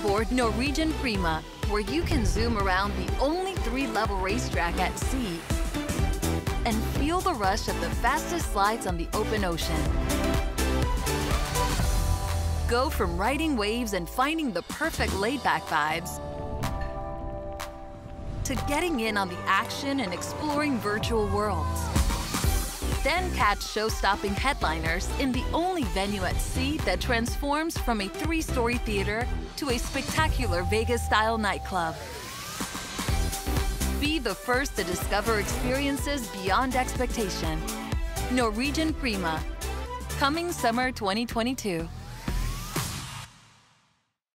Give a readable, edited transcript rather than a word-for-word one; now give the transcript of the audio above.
aboard Norwegian Prima, where you can zoom around the only 3-level racetrack at sea and feel the rush of the fastest slides on the open ocean. Go from riding waves and finding the perfect laid-back vibes to getting in on the action and exploring virtual worlds. Then catch show-stopping headliners in the only venue at sea that transforms from a 3-story theater to a spectacular Vegas-style nightclub. Be the first to discover experiences beyond expectation. Norwegian Prima, coming summer 2022.